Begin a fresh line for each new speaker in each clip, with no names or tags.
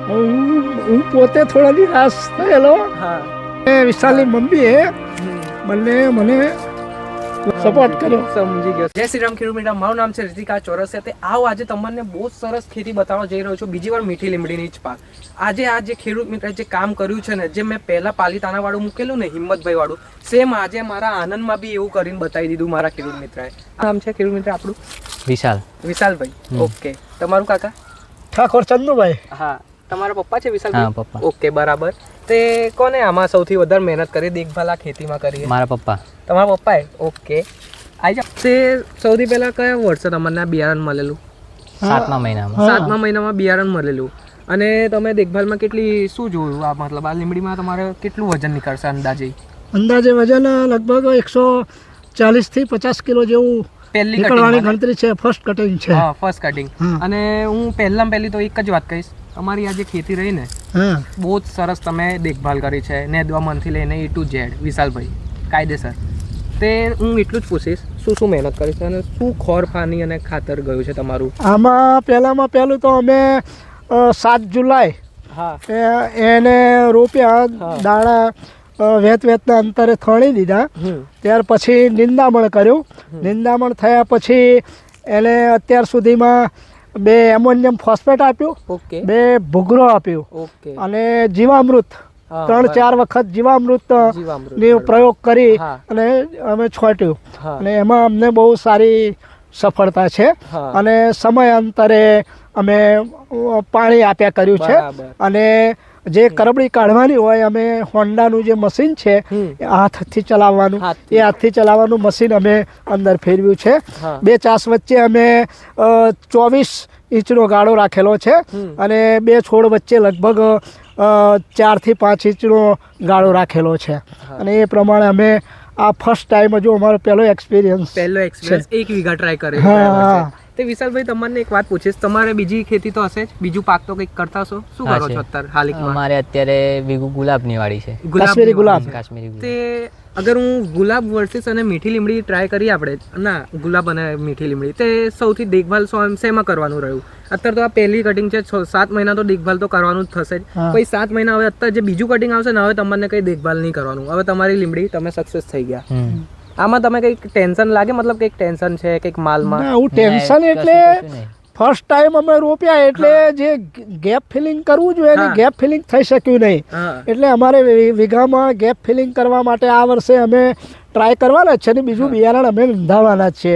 હું પોતે થોડા નિરાશ થયેલો. વિશાલની મમ્મીએ બંને મને સપોર્ટ કર્યો.
સમજી ગયો. જય શ્રી રામ ખેડૂત મિત્ર, મારું નામ છે રિતિકા ચોરસિયા. તે આવો આજે તમને બહુ સરસ ખેતી બતાવવા જઈ રહ્યો છું. બીજી વાર મીઠી લીમડીની જ પાક. આજે આ જે ખેડૂત મિત્ર જે કામ કર્યું છે ને, જે મેં પહેલા પાલીતાણા વાળું મૂકેલું ને, હિંમતભાઈ વાળું, સેમ આજે મારા આનંદમાં બી એવું કરીને બતાવી દીધું મારા ખેડૂત મિત્રએ. નામ છે ખેડૂત મિત્ર આપણું? વિશાલભાઈ. ઓકે. તમારું કાકા?
ઠાકોર ચંદુભાઈ.
હા. તમારા પપ્પા છે વિશાલભાઈ? પપ્પા. ઓકે, બરાબર. તે કોને આમાં સૌથી વધારે મહેનત કરી, દેખભાલ આ ખેતીમાં કરી?
મારા પપ્પા.
તમારા પપ્પાએ? ઓકે. આઈ જાઓ. તે સૌથી પહેલા કયા વર્ષે તમને બિયારણ મળેલું?
7મા મહિનામાં.
7મા મહિનામાં બિયારણ મળેલું. અને તમે દેખભાલમાં કેટલી શું જોયું? આ મતલબ આ લીમડીમાં તમારે કેટલું વજન નીકળશે અંદાજે?
વજન લગભગ 140 થી 50 કિલો જેવું નીકળવાની ગણતરી છે. ફર્સ્ટ કટિંગ છે.
હા, ફર્સ્ટ કટિંગ. અને હું પહેલી તો એક જ વાત કહીશ, તમારી આ જે ખેતી રહી ને, બહુ જ સરસ તમે દેખભાલ કરી છે. નેદવા મનથી લઈને A to Z. વિશાલભાઈ કાયદેસર. તે હું એટલું જ પૂછીશ, શું મહેનત કરી છે અને શું ખોર પાણી અને ખાતર ગયું છે તમારું
આમાં? પહેલું તો અમે 7 જુલાઈ એને રોપ્યા. દાણા વેતના અંતરે થણી દીધા. ત્યાર પછી નિંદામણ કર્યું. નિંદામણ થયા પછી એને અત્યાર સુધીમાં 2 એમોનિયમ ફોસ્ફેટ આપ્યું, 2 ભૂગરો આપ્યું, અને જીવામૃત 3-4 વખત જીવામૃત પ્રયોગ કરી અને અમે છોટ્યું. અને એમાં અમને બહુ સારી સફળતા છે. અને સમયાંતરે અમે પાણી આપ્યા કર્યું છે. અને જે કરબડી કાઢવાની હોય, અમે હોન્ડાનું જે મશીન છે હાથથી ચલાવવાનું મશીન અમે અંદર ફેરવ્યું છે. 2 ચાસ વચ્ચે અમે 24 ઇંચનો ગાળો રાખેલો છે. અને 2 છોડ વચ્ચે લગભગ 4 થી 5 ઇંચનો ગાળો રાખેલો છે. અને એ પ્રમાણે અમે આ ફર્સ્ટ ટાઈમ હજુ અમારો પહેલો એક્સપિરિયન્સ
1 વીઘા ટ્રાય કર્યો. તે વિશાલભાઈ, તમને એક વાત પૂછીશ, તમારે બીજી ખેતી તો હશે જ, બીજું પાક તો કંઈક કરતા છો? શું કરો છો અત્યારે હાલમાં?
અમારે અત્યારે વીઘું ગુલાબની વાડી છે.
કાશ્મીરી ગુલાબ.
તે અગર હું ગુલાબ વર્સિસ અને મીઠી લીમડી ટ્રાય કરી, આપણે ના ગુલાબ અને મીઠી લીમડી, તે સૌથી દેખભાલ શેમાં કરવાનું રહ્યું? અત્યારે તો આ પહેલી કટિંગ છે, 7 મહિના તો દેખભાલ તો કરવાનું જ થશે જ. પછી 7 મહિના હવે અત્યારે જે બીજું કટિંગ આવશે ને, હવે તમને કઈ દેખભાલ નહીં કરવાનું. હવે તમારી લીમડી તમે સક્સેસ થઈ ગયા. આમાં તમે કઈક ટેન્શન લાગે? મતલબ કઈક ટેન્શન છે કઈક માલમાં?
ટેન્શન એટલે ફર્સ્ટ ટાઈમ અમે રોપ્યા એટલે જે ગેપ ફિલિંગ કરવું જોઈએ એની ગેપ ફિલિંગ થઈ શક્યું નહીં. એટલે અમારે વીઘામાં ગેપ ફિલિંગ કરવા માટે આ વર્ષે અમે ટ્રાય કરવાના છે. અને બીજું બિયારણ અમે નોંધાવાના છે.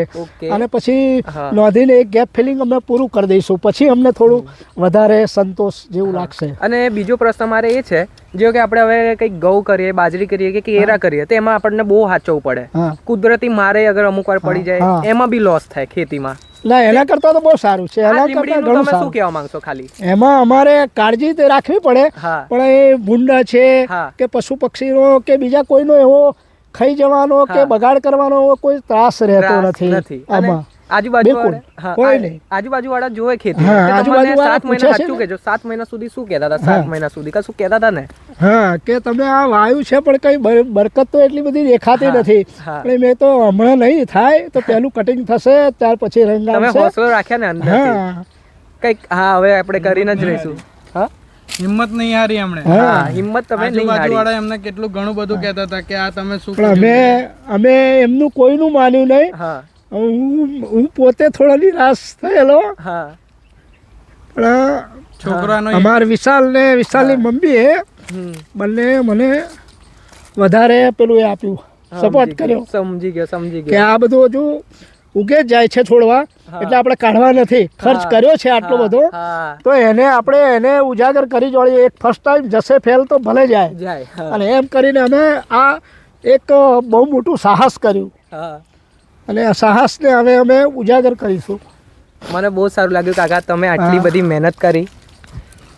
અને પછી નોંધીને એક ગેપ ફિલિંગ અમે પૂરું કરી દઈશું. પછી અમને થોડું વધારે સંતોષ જેવું લાગશે.
અને બીજો પ્રશ્ન મારે એ છે, જો કે આપણે હવે કંઈક ઘઉં કરીએ, બાજરી કરીએ કે કેરા કરીએ, તો એમાં આપણને બહુ સાચવવું પડે. કુદરતી મારે અગર અમુક વાર પડી જાય, એમાં બી લોસ થાય ખેતીમાં.
ના, એના કરતા તો બહુ સારું છે. એના કરતા ઘણું સારું.
શું કહેવા માંગશો? ખાલી
એમાં અમારે કાળજી તો રાખવી પડે, પણ એ ભૂંડા છે કે પશુ પક્ષીનો કે બીજા કોઈનો એવો ખાઈ જવાનો કે બગાડ કરવાનો કોઈ ત્રાસ રહેતો નથી આમાં.
આજુબાજુ વાળા જોવે ખેતી. 7 મહિના સાચું કેજો, 7 મહિના સુધી શું કહેતા હતા? 7 મહિના સુધી કશું કહેતા હતા ને?
કે તમે આ વાયુ છે પણ કઈ બરકત તો એટલી બધી દેખાતી નથી. એટલે મેં તો હમણાં નહીં થાય તો પહેલું કટિંગ થશે, ત્યાર પછી રંગ આવશે.
તમે હોસલો રાખ્યા ને અંદર કઈક. હવે આપણે કરીને જ રહીશું.
હિંમત નહીં હારી એમણે.
હિંમત તમે નહીં હારી.
વાળા એમને કેટલું ઘણું બધું કહેતા હતા કે આ તમે શું.
અમે એમનું કોઈનું માન્યું નહીં. હું પોતે થોડો નિરાશ થયેલો. પણ
છોકરાનો
અમારા વિશાલની મમ્મીએ બંને મને વધારે પેલું એ આપ્યું, સપોર્ટ કર્યો.
સમજી ગયો
કે આ બધું હજુ ઉગે જ જાય છે છોડવા, એટલે આપણે કાઢવા નથી. ખર્ચ કર્યો છે આટલો બધો, તો એને ઉજાગર કરી જોડીએ. એક ફર્સ્ટ ટાઈમ જશે ફેલ તો ભલે જાય. અને એમ કરીને અમે આ એક બહુ મોટું સાહસ કર્યું. અને આ સાહસને હવે અમે ઉજાગર કરીશું.
મને બહુ સારું લાગ્યું કાકા, તમે આટલી બધી મહેનત કરી.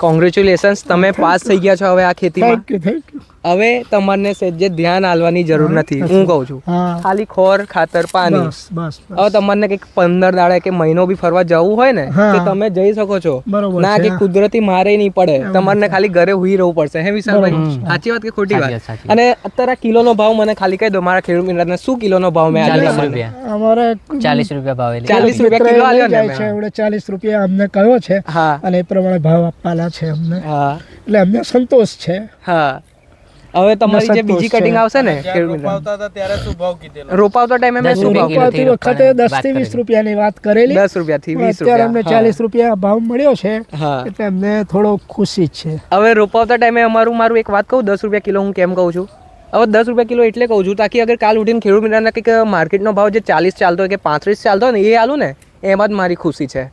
કોંગ્રેચ્યુલેશન્સ, તમે પાસ થઈ ગયા છો હવે આ ખેતીમાં.
Thank you.
હવે તમારને સહેજે ધ્યાન આલવાની જરૂર નથી, હું કહું છું.
હા
ખાલી ખોર ખાતર પાણી.
બસ બસ
હવે તમારને કંઈક 15 દાડા કે મહિનો બી ફરવા જવું હોય ને
હા.
તો તમે જઈ શકો છો.
બરોબર
ના
છે.
કે કુદરતી મારે નહીં પડે, તમારને ખાલી ઘરે હુઈ રહેવું પડશે. હે વિશાલભાઈ, સાચી વાત કે ખોટી
સાચી
વાત?
વાત, સાચી વાત.
અને અત્યારે આ કિલોનો ભાવ મને ખાલી કહી દો, મારા ખેડૂત મિત્રને શું કિલોનો ભાવ મેં આલ્યો
40
તમને?
રૂપિયા.
અમારે
40 રૂપિયા ભાવે લે.
40 રૂપિયા કિલો આલ્યો ને
જાય
મેં.
છે એવડે 40 રૂપિયા અમને કહ્યો છે
હા
અને એ પ્રમાણે ભાવ આપવાના છે અમને,
હા
એટલે અમને સંતોષ છે.
હા. હવે તમારી જે
સંતોષ
બીજી
છે.
કટિંગ આવશે ને
જ્યારે
ખેડૂત મિત્ર,
રોપાવતા હતા ત્યારે શું ભાવ કીધેલો?
રોપાવતા ટાઈમે મેં
10
શું ભાવ
રૂપિયા
કીધો?
કિલોથી
રોપાતી વખતે
રોપવાની
10 થી
વાત
20
કરેલી.
રૂપિયાની વાત કરેલી,
10 રૂપિયાથી 20
અત્યારે અમને
રૂપિયા.
40 રૂપિયા ભાવ મળ્યો છે,
હા.
એટલે અમને થોડો ખુશી જ છે.
હવે રોપાવતા ટાઈમે મારું એક વાત કહું, 10 રૂપિયા કિલો હું કેમ કહું છું? હવે 10 રૂપિયા કિલો એટલે કહું છું તાકી અગર કાલ ઉઠીને ખેડૂત મિત્રને કંઈક માર્કેટનો ભાવ જે 40 ચાલતો હોય કે 35 ચાલતો હોય ને એ આલું ને, એમાં જ મારી ખુશી છે.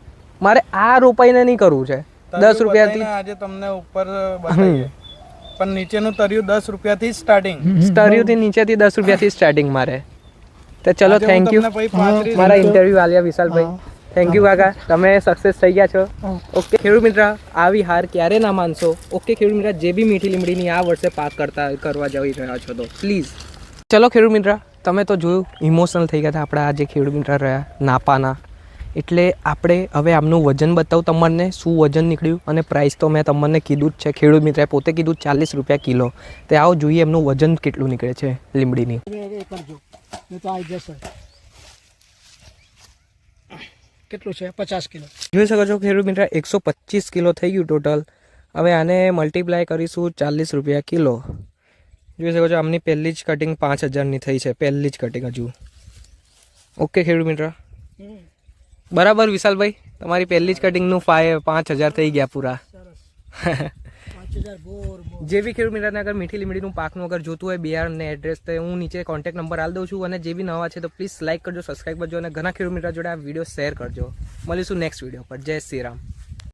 મારે આ રોપાઈને નહીં કરવું છે 10 રૂપિયાથી.
બતાવીને આજે તમને ઉપર બતાવીએ, પણ નીચેનું તર્યું 10 રૂપિયાથી સ્ટાર્ટિંગ.
સ્ટરીઓથી નીચેથી 10 રૂપિયાથી સ્ટાર્ટિંગ મારે. તો ચલો, થેન્ક યુ
પછી
મારા interview Alya Vishalbhai. Thank you કાકા, તમે સક્સેસ થઈ ગયા છો. ઓકે ખેડૂત મિત્ર, આવી હાર ક્યારે ના માનશો. ઓકે ખેડૂત મિત્ર, જે બી મીઠી લીમડીની આ વર્ષે પાક કરવા જઈ રહ્યા છો તો પ્લીઝ. ચલો ખેડૂત મિત્ર, તમે તો જોયું, ઇમોશનલ થઈ ગયા હતા આપણા આ જે ખેડૂત મિત્ર રહ્યા નાપાના. એટલે આપણે હવે આમનું વજન બતાવું તમને, શું વજન નીકળ્યું, અને પ્રાઇસ તો મેં તમને કીધું જ છે. ખેડૂત મિત્રએ પોતે કીધું 40 રૂપિયા કિલો. તે આવો જોઈએ એમનું વજન કેટલું નીકળે છે લીમડીની.
કેટલું છે? 50 કિલો.
જોઈ શકો છો ખેડૂત મિત્ર, 125 કિલો થઈ ગયું ટોટલ. હવે આને મલ્ટીપ્લાય કરીશું 40 રૂપિયા કિલો. જોઈ શકો છો આમની પહેલી જ કટિંગ 5000ની થઈ છે, પહેલી જ કટિંગ હજુ. ઓકે ખેડૂત મિત્ર, બરાબર વિશાલભાઈ, તમારી પહેલી જ કટિંગનું 5000 થઈ ગયા પૂરા.
5000 બોર.
જે બી ખેડૂત મિત્રને અગર મીઠી લીમડીનું પાકનું અગર જોતું હોય બિયારણ ને એડ્રેસ, તો હું નીચે કોન્ટેક્ટ નંબર આલ દઉં છું. અને જે બી નવા છે તો પ્લીઝ લાઇક કરજો, સબસ્ક્રાઈબ કરજો, અને ઘણા ખેડૂત મિત્ર જોડે આ વિડીયો શેર કરજો. મળીશું નેક્સ્ટ વિડીયો પર. જય શ્રી રામ.